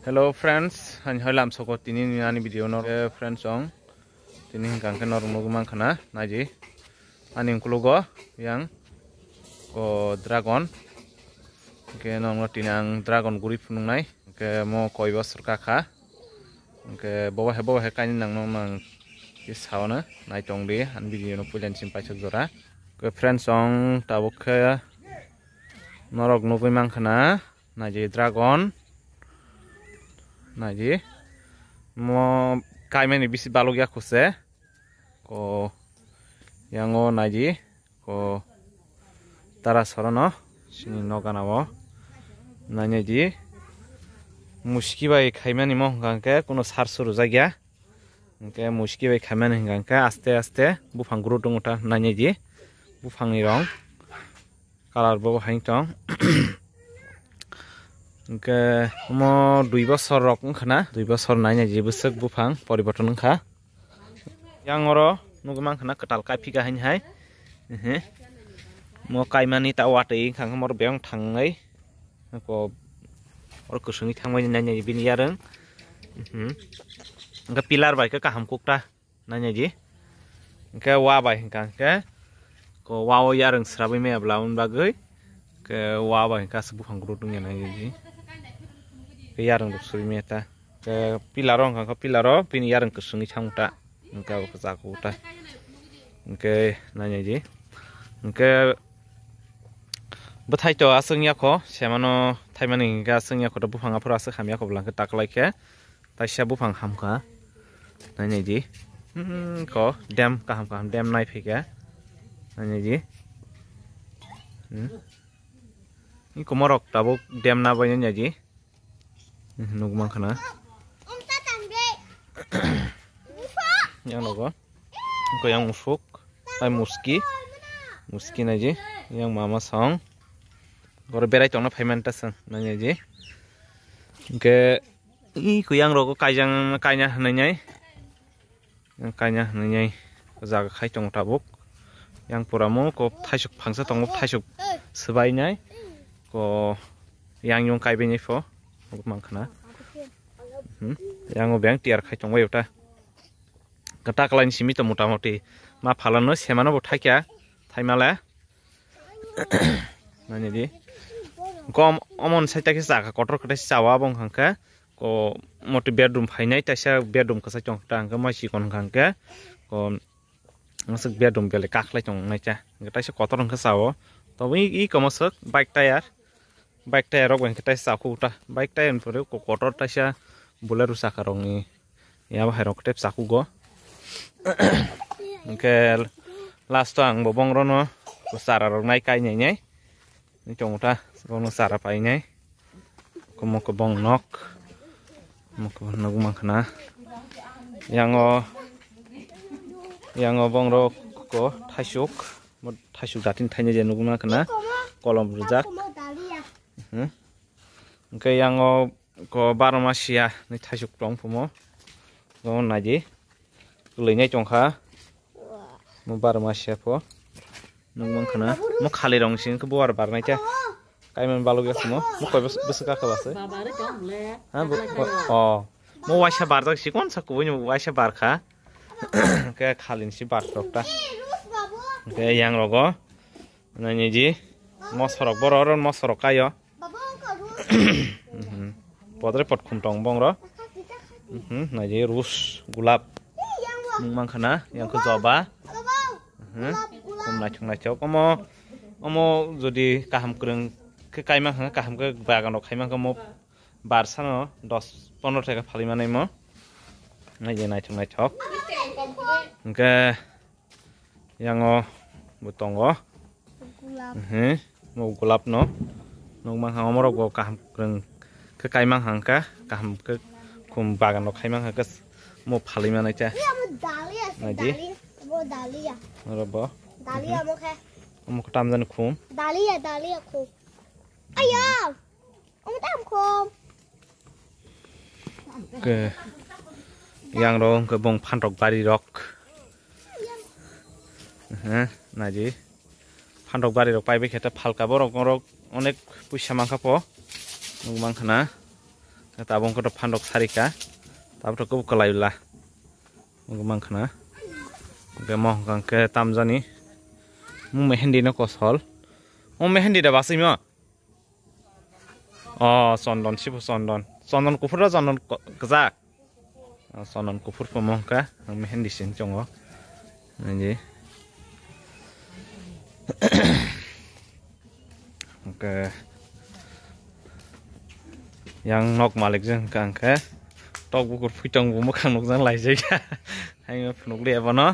Hello friends, anh hỏi làm sao có tin như anh video nó friends ong tin hình càng cái nó rung mang khana này gì anh em kulogo yang có dragon cái nó tin ang dragon guri phun này cái mo koi bos kha cái bawa he cái nang nó nang cái sao nữa này trong đi anh video nó pulen simpai chakdora cái friends ong tabuk cái nó rung mang khana này gì dragon Naji, mo kai meni bisi balogya kuse, ko yango naji, ko tara sorono, sini no kanawo, nanya ji, muski bai kai meni mo hangke, kuno sarsuru zagya, hangke muski bai kai meni hangke, aste bufang guru dunguta nanya ji, bufang irong, kalar bobo hangtong. Ke mo 2 bosor rok khana 2 bosor naina je busuk bufang poriborton kha yang oro nugmang khana katal kai phika hain hai mo kaimani ta watei khang mor beong thangai ko or kusungi thangmai naina je bini yareng ga pilar bai ka kaham kukta naina je ke wa bai ka ke ko wa o yareng srabai me ablaun bagai ke wa bai ka bufang grodung ya naina je yarang suri meta ke pilarong ka pilaro pin yarang kusungi changta engka kazakuta engke nanya ji engke bethai to asungya ko semano thaimani ga asungya ko bufang apura asa khamya ko blanka taklai ke taisya bufang hamka nanya ji ko dam ka hamka dam nai phika nanya ji ni komorok tabuk dam na banya ji nugmang khana yang logo ko yang musuk ai muski na ji yang mama song gor berai tong na payment ta nanya ji ke i ko yang logo kaijang kainya hnanyai jaga khai tong tabuk yang puramo ko thaisuk phangsa tong thaisuk sbai nai ko yang yung kai beni fo mangkana yang obeng tiar khai tong wayota kata kalain simi to motamoti ma phalano semano bo thakya thaimala nani di gom omon saita ke saka kotor kata sawa bong hangka ko moti bedroom phainai taisa bedroom ka sa chong tang ka ma si kon hangka ko masuk bedroom bele kaklai chong nai cha taisa kotor hangka sawo to i komosak bike tire rok bang kita saku ta bike tire pore ko kotor taisa bolero sakarong ni ya bahai rok tep saku go ke last ang bobong rono sara rok nai kai nyai ni chong ta bono sara pai nyai ko mo ko bong nok mo ko nagu mangkhana yang bong ro ko thaisuk datin thaine je nugu mangkhana kolom rujak ke yang ko baromasia ni thaisuk tong pumo go naji leinai chongkha mo baromasia po nungmang khana mo khali rong sing ko buar barnai cha kaiman balogya mo koi busuka ka base ha mo waisha barjak sikon sa ko mo waisha barkha ke khalin si bar tokta ke yang rogo nani ji mosorok bororon mosorok kayo podre pot khumtong bong ro naji rus gulab mungmang khana yang ko joba kumna chungna chok omo jodi kaham krung ke kaimang hanga kaham ke bagan rok khaimang ko mo barsano 10-15 taka phalimanai mo naji nai chungna chok ke yang butongo mo gulab no nungmang hang omorok go kaham krung ke kaimang hangka kaham ke kum bagan rok khaimang hangka mo phalimanai cha naji dalia robo dalia mo ko tamjan khum dalia khum ayo tam khum ke yang ro ke bong phan rok bari rok naji phan rok bari rok paibe kheta phalka borok rok onek puisa mangkha po nungmang khana tabung ko to phandok sarika tabto ko kalayula mang khana ke mo kang ke tamjani mu mehendi no kosol o mehendi da basimo sondon sibu sondon kufur sondon kazak sondon kufur pemongka mehendi sin chongo nji oke yang nok malik jeng kang ke tok bukur phitong bu mokhang nok jang lai jai ha hai phunuk le ba no